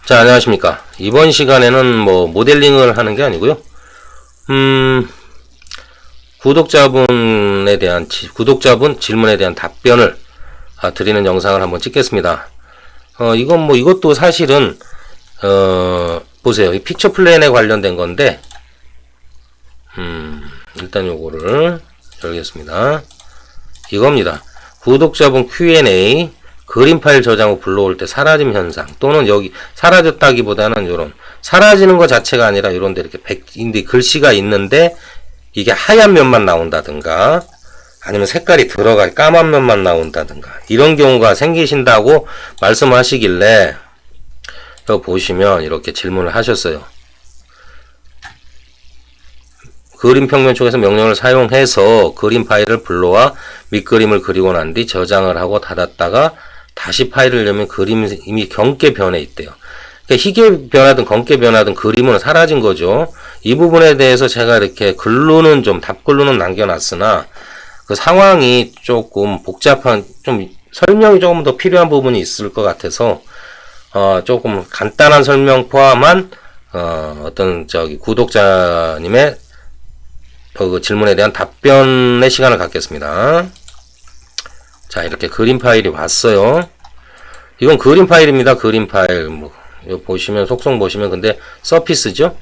자, 안녕하십니까. 이번 시간에는 모델링을 하는 게 아니고요. 구독자분 질문에 대한 답변을 드리는 영상을 한번 찍겠습니다. 이것도 사실은, 보세요. 이 픽처 플랜에 관련된 건데, 일단 요거를 열겠습니다. 이겁니다. 구독자분 Q&A, 그림 파일 저장 후 불러올 때 사라짐 현상, 또는 여기 사라졌다기보다는 요런 사라지는 것 자체가 아니라 요런데 이렇게 백인데 글씨가 있는데 이게 하얀 면만 나온다든가 아니면 색깔이 들어가 까만 면만 나온다든가 이런 경우가 생기신다고 말씀하시길래 여기 보시면 이렇게 질문을 하셨어요. 그림 평면 쪽에서 명령을 사용해서 그림 파일을 불러와 밑그림을 그리고 난 뒤 저장을 하고 닫았다가 다시 파일을 열면 그림이 이미 경계 변해 있대요. 그러니까 희게 변하든 검게 변하든 그림은 사라진 거죠. 이 부분에 대해서 제가 이렇게 글로는 답글로는 남겨놨으나 그 상황이 조금 복잡한, 좀 설명이 조금 더 필요한 부분이 있을 것 같아서 조금 간단한 설명 포함한 구독자님의 그 질문에 대한 답변의 시간을 갖겠습니다. 자, 이렇게 그림 파일이 왔어요. 이건 그림 파일입니다. 그림 파일. 여기 보시면, 속성 보시면, 근데, 서피스죠?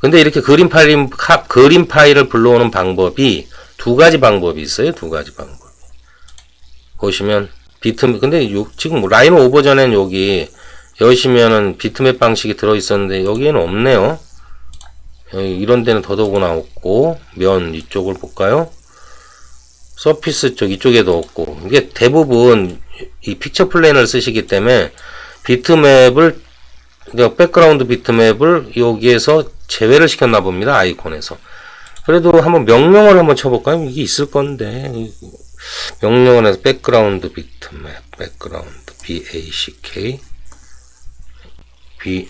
근데 이렇게 그림 파일을 불러오는 방법이, 두 가지 방법이 있어요. 두 가지 방법. 보시면, 근데 지금 라이노 5 버전엔 여기, 여시면은 비트맵 방식이 들어있었는데, 여기에는 없네요. 이런 데는 더더구나 없고, 면 이쪽을 볼까요? 서피스 쪽 이쪽에도 없고, 이게 대부분 이 픽처 플랜을 쓰시기 때문에 비트맵을, 그러니까 백그라운드 비트맵을 여기에서 제외를 시켰나 봅니다. 아이콘에서. 그래도 한번 명령어를 한번 쳐볼까요? 이게 있을 건데. 명령어에서 백그라운드 비트맵, 백그라운드 BACK.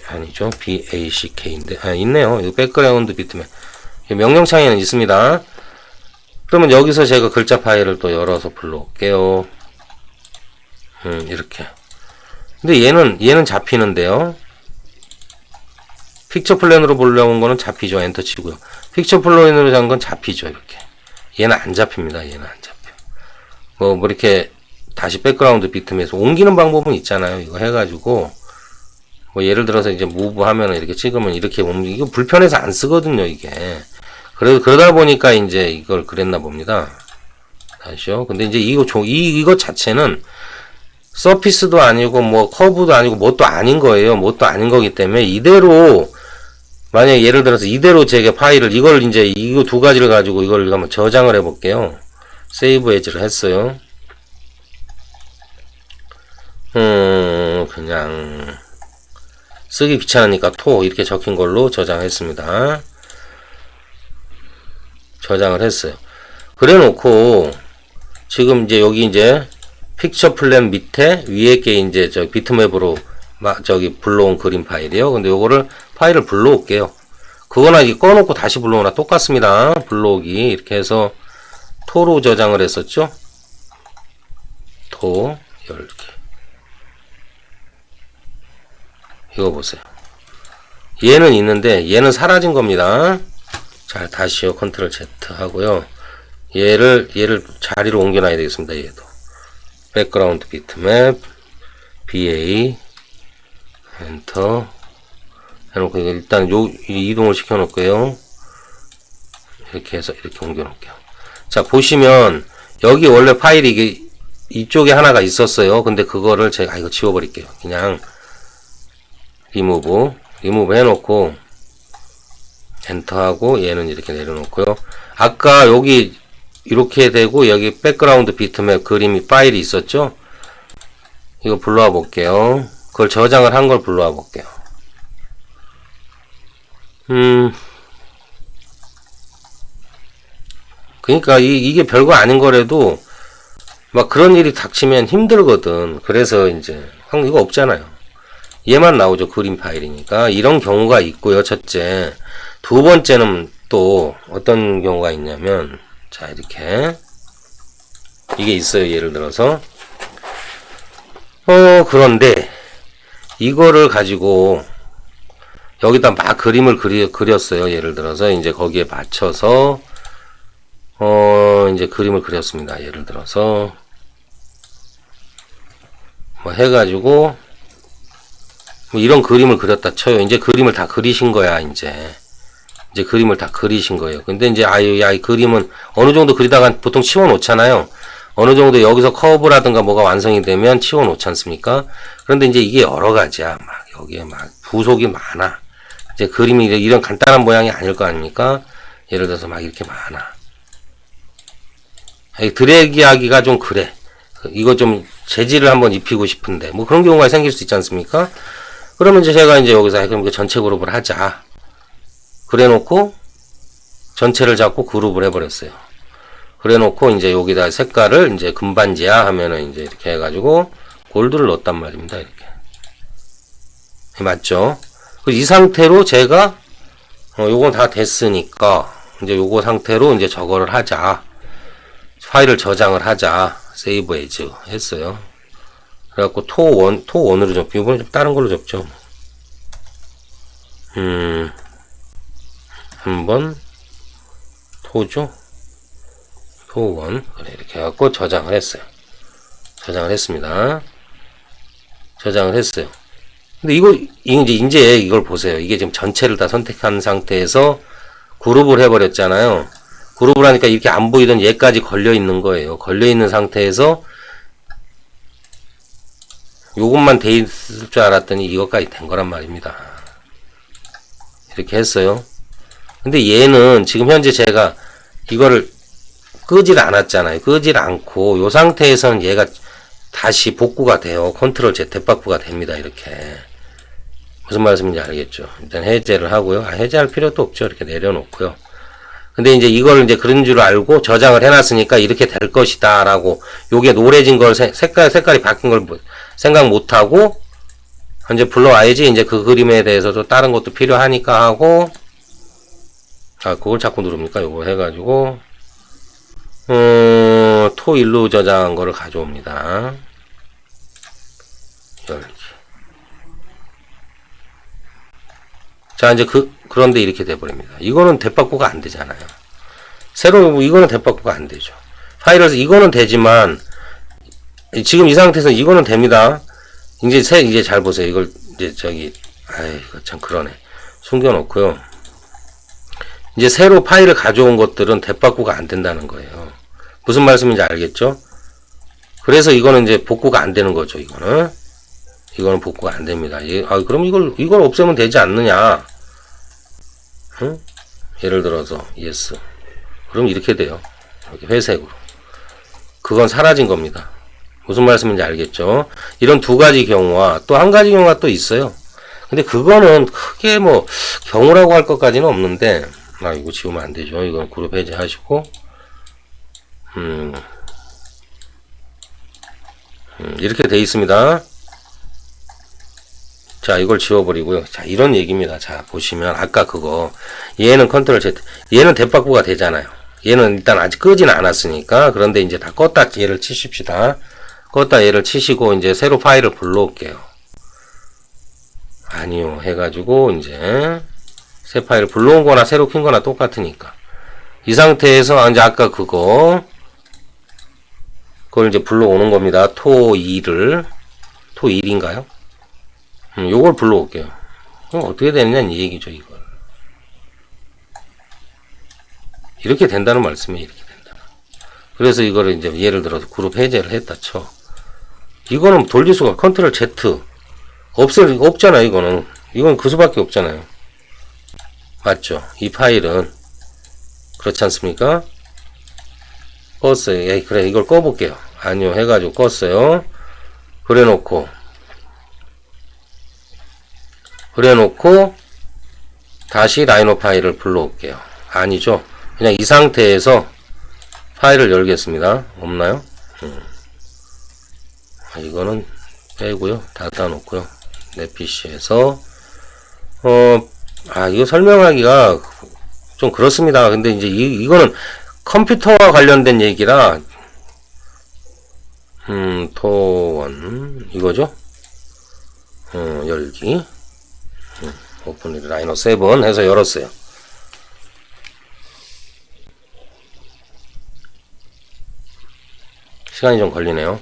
아니죠. BACK인데. 있네요. 이 백그라운드 비트맵. 명령창에는 있습니다. 그러면 여기서 제가 글자 파일을 또 열어서 불러올게요. 이렇게. 근데 얘는 잡히는데요. 픽처 플랜으로 보려온 거는 잡히죠. 엔터 치고요. 픽처 플랜으로 잡은 건 잡히죠. 이렇게. 얘는 안 잡힙니다. 얘는 안 잡혀. 이렇게 다시 백그라운드 비트맵에서 옮기는 방법은 있잖아요. 이거 해가지고. 예를 들어서 이제 무브 하면은 이렇게 찍으면 이렇게 이거 불편해서 안 쓰거든요, 이게. 그러다 보니까 이제 이걸 그랬나 봅니다. 다시요. 근데 이제 이거 자체는 서피스도 아니고 커브도 아니고 뭣도 아닌 거예요. 뭣도 아닌 거기 때문에 이대로 만약에 예를 들어서 이대로 제가 파일을 이걸 이제 이거 두 가지를 가지고 이걸 한번 저장을 해 볼게요. 세이브 에즈를 했어요. 그냥 쓰기 귀찮으니까 이렇게 적힌 걸로 저장했습니다. 저장을 했어요. 그래 놓고 지금 이제 여기 이제 픽처 플랜 밑에 위에 게 이제 비트맵으로 불러온 그림 파일이에요. 근데 요거를 파일을 불러올게요. 그거나 이게 꺼놓고 다시 불러오나 똑같습니다. 불러오기 이렇게 해서 토로 저장을 했었죠. 토 열기. 이거 보세요. 얘는 있는데 얘는 사라진 겁니다. 자, 다시요. 컨트롤 Z 하고요. 얘를 자리로 옮겨놔야 되겠습니다. 얘도. 백그라운드 비트맵, BA, 엔터. 해놓고, 일단 이동을 시켜놓을게요. 이렇게 해서 이렇게 옮겨놓을게요. 자, 보시면, 여기 원래 파일이 이쪽에 하나가 있었어요. 근데 그거를 제가, 이거 지워버릴게요. 그냥, 리무브 해놓고, 엔터하고 얘는 이렇게 내려놓고요. 아까 여기 이렇게 되고 여기 백그라운드 비트맵 그림이 파일이 있었죠. 이거 불러와 볼게요. 그걸 저장을 한 걸 불러와 볼게요. 그러니까 이게 별거 아닌 거라도 막 그런 일이 닥치면 힘들거든. 그래서 이제 이거 없잖아요. 얘만 나오죠. 그림 파일이니까. 이런 경우가 있고요. 첫째. 두 번째는 또 어떤 경우가 있냐면, 자, 이렇게 이게 있어요. 예를 들어서 그런데 이거를 가지고 여기다 막 그림을 그렸어요. 예를 들어서 이제 거기에 맞춰서 이제 그림을 그렸습니다. 예를 들어서 뭐 해가지고 뭐 이런 그림을 그렸다 쳐요. 이제 그림을 다 그리신 거야. 이제 그림을 다 그리신 거예요. 근데 이제 이 그림은 어느 정도 그리다가 보통 치워 놓잖아요. 어느 정도 여기서 커브라든가 뭐가 완성이 되면 치워 놓지 않습니까? 그런데 이제 이게 여러 가지야. 막 여기에 막 부속이 많아. 이제 그림이 이런 간단한 모양이 아닐 거 아닙니까? 예를 들어서 막 이렇게 많아. 드래기 하기가 좀 그래. 이거 좀 재질을 한번 입히고 싶은데 뭐 그런 경우가 생길 수 있지 않습니까? 그러면 이제 제가 이제 여기서 그럼 전체 그룹을 하자. 그래 놓고 전체를 잡고 그룹을 해버렸어요. 그래 놓고 이제 여기다 색깔을 이제 금반지야 하면은 이제 이렇게 해가지고 골드를 넣었단 말입니다. 이렇게. 맞죠? 이 상태로 제가 요건 다 됐으니까 이제 요거 상태로 이제 저거를 하자. 파일을 저장을 하자. 세이브 에즈 했어요. 그래갖고 토1으로 접고 이번에 좀 다른 걸로 접죠. 한번 토죠. 토1 그래 이렇게 해갖고 저장을 했어요. 저장을 했습니다. 저장을 했어요. 근데 이제 이걸 보세요. 이게 지금 전체를 다 선택한 상태에서 그룹을 해버렸잖아요. 그룹을 하니까 이렇게 안 보이던 얘까지 걸려 있는 거예요. 걸려 있는 상태에서 요것만 돼 있을 줄 알았더니 이것까지 된 거란 말입니다. 이렇게 했어요. 근데 얘는 지금 현재 제가 이거를 끄질 않았잖아요. 끄질 않고 요 상태에서는 얘가 다시 복구가 돼요. 컨트롤 Z 대박구가 됩니다. 이렇게. 무슨 말씀인지 알겠죠? 일단 해제를 하고요. 해제할 필요도 없죠. 이렇게 내려놓고요. 근데 이제 이걸 이제 그런 줄 알고 저장을 해놨으니까 이렇게 될 것이다 라고 요게 노래진 걸 색깔이 바뀐 걸 생각 못하고 이제 불러와야지. 이제 그 그림에 대해서도 다른 것도 필요하니까 하고 그걸 자꾸 누릅니까? 요거 해가지고 토1로 저장한 거를 가져옵니다. 열기. 자, 이제 그런데 이렇게 돼버립니다. 이거는 대박구가 안 되잖아요. 이거는 대박구가 안 되죠. 파일에서 이거는 되지만, 지금 이 상태에서 이거는 됩니다. 이제 잘 보세요. 이걸, 이제 이거 참 그러네. 숨겨놓고요. 이제 새로 파일을 가져온 것들은 대박구가 안 된다는 거예요. 무슨 말씀인지 알겠죠? 그래서 이거는 이제 복구가 안 되는 거죠, 이거는 복구가 안 됩니다. 그럼 이걸 없애면 되지 않느냐? 응? 예를 들어서, yes. 그럼 이렇게 돼요. 이렇게 회색으로. 그건 사라진 겁니다. 무슨 말씀인지 알겠죠? 이런 두 가지 경우와 또 한 가지 경우가 또 있어요. 근데 그거는 크게 뭐, 경우라고 할 것까지는 없는데, 이거 지우면 안 되죠. 이건 그룹 해제하시고, 이렇게 돼 있습니다. 자, 이걸 지워버리고요. 자, 이런 얘기입니다. 자, 보시면, 아까 얘는 컨트롤 Z, 얘는 대박구가 되잖아요. 얘는 일단 아직 끄진 않았으니까, 그런데 이제 다 껐다 얘를 치십시다. 껐다 얘를 치시고, 이제 새로 파일을 불러올게요. 아니요. 해가지고, 이제, 새 파일을 불러온 거나 새로 킨 거나 똑같으니까. 이 상태에서, 이제 아까 그걸 이제 불러오는 겁니다. 토1인가요? 요걸 불러올게요. 그럼 어떻게 되느냐, 이 얘기죠, 이걸. 이렇게 된다는 말씀이에요, 이렇게 된다. 그래서 이거를 이제 예를 들어서 그룹 해제를 했다 쳐. 이거는 돌릴 수가, 컨트롤 Z. 없잖아요, 이거는. 이건 그 수밖에 없잖아요. 맞죠? 이 파일은. 그렇지 않습니까? 껐어요. 그래, 이걸 꺼볼게요. 아니요, 해가지고 껐어요. 그래 놓고, 다시 라이노 파일을 불러올게요. 아니죠. 그냥 이 상태에서 파일을 열겠습니다. 없나요? 이거는 빼고요. 닫아 놓고요. 내 PC에서, 이거 설명하기가 좀 그렇습니다. 근데 이제 이거는 컴퓨터와 관련된 얘기라, 토1, 이거죠? 열기. 오픈 라이너 7 해서 열었어요. 시간이 좀 걸리네요.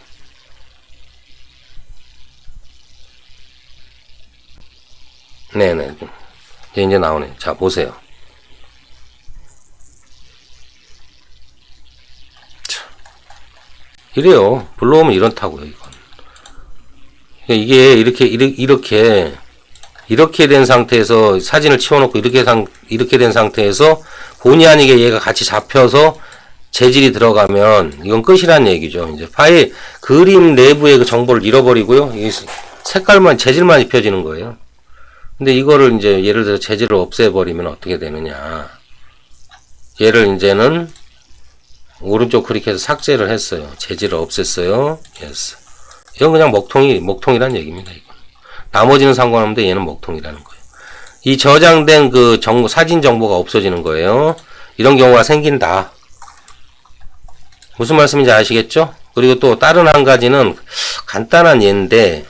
네네. 이제 나오네. 자, 보세요. 자, 이래요. 불러오면 이렇다고요, 이건. 이게 이렇게 된 상태에서 사진을 치워놓고 이렇게 된 상태에서 본의 아니게 얘가 같이 잡혀서 재질이 들어가면 이건 끝이란 얘기죠. 이제 파일 그림 내부의 그 정보를 잃어버리고요. 이 색깔만 재질만 입혀지는 거예요. 근데 이거를 이제 예를 들어 재질을 없애버리면 어떻게 되느냐. 얘를 이제는 오른쪽 클릭해서 삭제를 했어요. 재질을 없앴어요. yes. 이건 그냥 먹통이란 얘기입니다. 이건. 나머지는 상관없는데 얘는 먹통이라는 거예요. 이 저장된 그 사진 정보가 없어지는 거예요. 이런 경우가 생긴다. 무슨 말씀인지 아시겠죠? 그리고 또 다른 한 가지는 간단한 예인데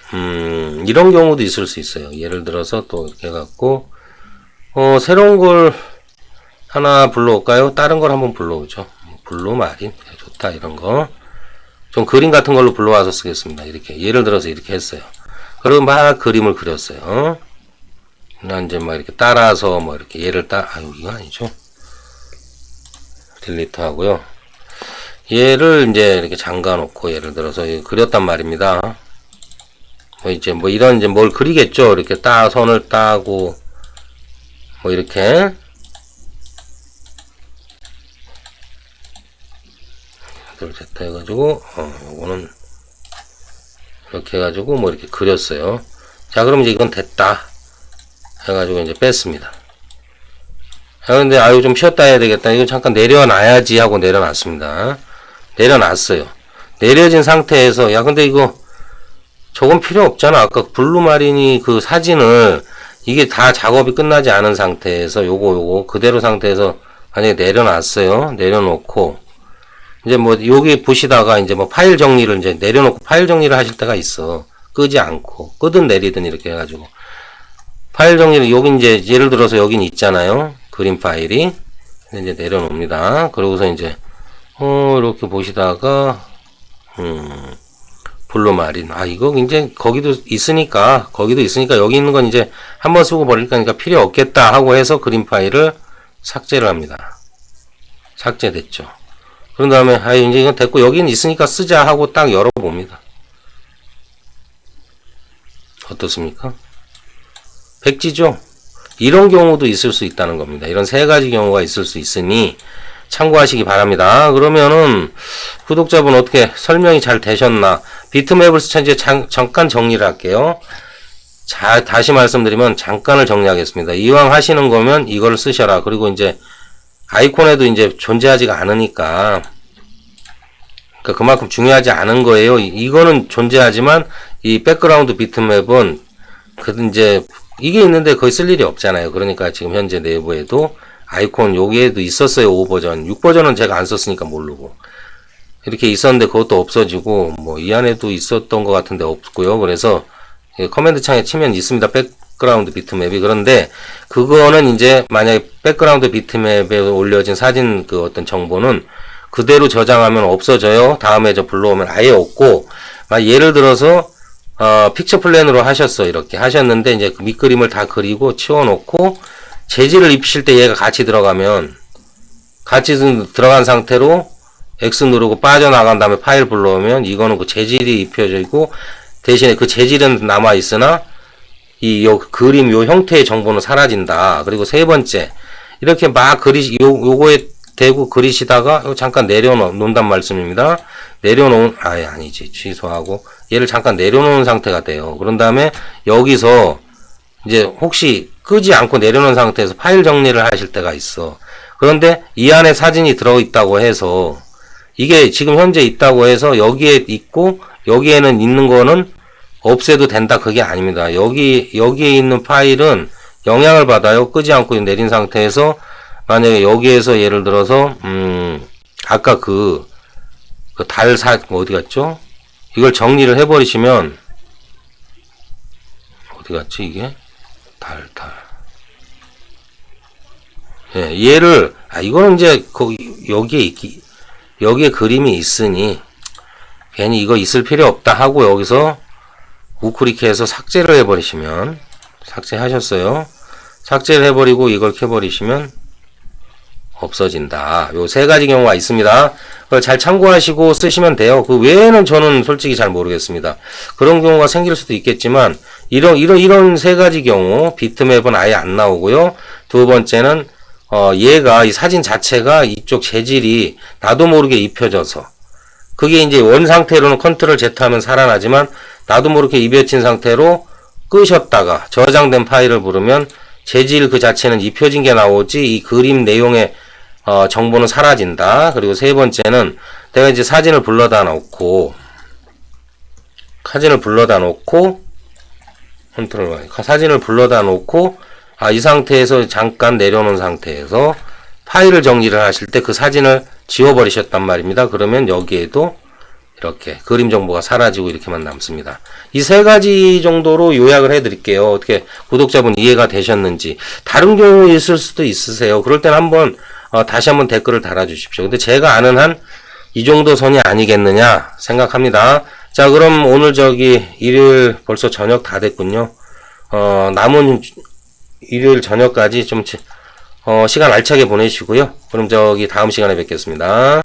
이런 경우도 있을 수 있어요. 예를 들어서 또 이렇게 해갖고 새로운 걸 하나 불러올까요? 다른 걸 한번 불러오죠. 블루마린 좋다 이런 거. 좀 그림 같은 걸로 불러와서 쓰겠습니다. 이렇게 예를 들어서 이렇게 했어요. 그리고 막 그림을 그렸어요. 난 이제 막 이렇게 따라서 뭐 이렇게 얘를 이거 아니죠? 딜리트 하고요. 얘를 이제 이렇게 잠가 놓고 예를 들어서 그렸단 말입니다. 이제 이런 이제 뭘 그리겠죠. 이렇게 선을 따고 이렇게 됐다 해가지고 요거는 이렇게 해가지고 이렇게 그렸어요. 자, 그럼 이제 이건 됐다 해가지고 이제 뺐습니다. 근데 좀 쉬었다 해야 되겠다. 이거 잠깐 내려놔야지 하고 내려놨습니다. 내려놨어요. 내려진 상태에서 근데 이거 저건 필요 없잖아. 아까 블루마린이 그 사진을 이게 다 작업이 끝나지 않은 상태에서 요거 그대로 상태에서 만약에 내려놨어요. 내려놓고 이제 여기 보시다가 이제 파일 정리를 이제 내려놓고 파일 정리를 하실 때가 있어. 끄지 않고 끄든 내리든 이렇게 해가지고 파일 정리를 여기 이제 예를 들어서 여긴 있잖아요. 그림 파일이 이제 내려놓습니다. 그러고서 이제 이렇게 보시다가 블루마린 이거 이제 거기도 있으니까 여기 있는 건 이제 한번 쓰고 버릴 거니까 필요 없겠다 하고 해서 그림 파일을 삭제를 합니다. 삭제됐죠. 그런 다음에 이제 이건 됐고 여기는 있으니까 쓰자 하고 딱 열어봅니다. 어떻습니까? 백지죠? 이런 경우도 있을 수 있다는 겁니다. 이런 세 가지 경우가 있을 수 있으니 참고하시기 바랍니다. 그러면은 구독자분 어떻게 설명이 잘 되셨나? 비트맵을 이제 잠깐 정리를 할게요. 자, 다시 말씀드리면 잠깐을 정리하겠습니다. 이왕 하시는 거면 이걸 쓰셔라. 그리고 이제 아이콘에도 이제 존재하지가 않으니까 그만큼 중요하지 않은 거예요. 이거는 존재하지만 이 백그라운드 비트맵은 이제 이게 있는데 거의 쓸 일이 없잖아요. 그러니까 지금 현재 내부에도 아이콘 여기에도 있었어요. 5버전. 6버전은 제가 안 썼으니까 모르고 이렇게 있었는데 그것도 없어지고 이 안에도 있었던 것 같은데 없고요. 그래서 커맨드 창에 치면 있습니다. 백그라운드 비트맵이. 그런데 그거는 이제 만약에 백그라운드 비트맵에 올려진 사진 그 어떤 정보는 그대로 저장하면 없어져요. 다음에 불러오면 아예 없고 예를 들어서 픽처 플랜으로 하셨어. 이렇게 하셨는데 이제 그 밑그림을 다 그리고 치워놓고 재질을 입히실 때 얘가 같이 들어가면 같이 들어간 상태로 X 누르고 빠져나간 다음에 파일 불러오면 이거는 그 재질이 입혀지고 대신에 그 재질은 남아있으나 요 그림 요 형태의 정보는 사라진다. 그리고 세 번째 이렇게 막 요거에 대고 그리시다가 잠깐 내려놓는단 말씀입니다. 내려놓은 아니지 취소하고 얘를 잠깐 내려놓은 상태가 돼요. 그런 다음에 여기서 이제 혹시 끄지 않고 내려놓은 상태에서 파일 정리를 하실 때가 있어. 그런데 이 안에 사진이 들어있다고 해서 이게 지금 현재 있다고 해서 여기에 있고 여기에는 있는 거는 없애도 된다 그게 아닙니다. 여기에 있는 파일은 영향을 받아요. 끄지 않고 내린 상태에서 만약에 여기에서 예를 들어서 아까 그 어디 갔죠? 이걸 정리를 해버리시면 어디 갔지 이게? 달. 예, 얘를 이거는 이제 여기에 그림이 있으니 괜히 이거 있을 필요 없다 하고 여기서 우클릭해서 삭제를 해버리시면, 삭제하셨어요. 삭제를 해버리고 이걸 켜버리시면 없어진다. 요 세 가지 경우가 있습니다. 그걸 잘 참고하시고 쓰시면 돼요. 그 외에는 저는 솔직히 잘 모르겠습니다. 그런 경우가 생길 수도 있겠지만, 이런 세 가지 경우, 비트맵은 아예 안 나오고요. 두 번째는, 얘가, 이 사진 자체가 이쪽 재질이 나도 모르게 입혀져서, 그게 이제 원 상태로는 컨트롤 Z 하면 살아나지만, 나도 모르게 입혀진 상태로 끄셨다가 저장된 파일을 부르면 재질 그 자체는 입혀진 게 나오지 이 그림 내용의 정보는 사라진다. 그리고 세 번째는 내가 이제 사진을 불러다 놓고 컨트롤 Y 사진을 불러다 놓고 이 상태에서 잠깐 내려놓은 상태에서 파일을 정리를 하실 때 그 사진을 지워버리셨단 말입니다. 그러면 여기에도 이렇게 그림 정보가 사라지고 이렇게만 남습니다. 이 세 가지 정도로 요약을 해드릴게요. 어떻게 구독자분 이해가 되셨는지. 다른 경우 있을 수도 있으세요. 그럴 땐 한번 다시 한번 댓글을 달아주십시오. 근데 제가 아는 한 이 정도 선이 아니겠느냐 생각합니다. 자, 그럼 오늘 일요일 벌써 저녁 다 됐군요. 남은 일요일 저녁까지 좀 시간 알차게 보내시고요. 그럼 다음 시간에 뵙겠습니다.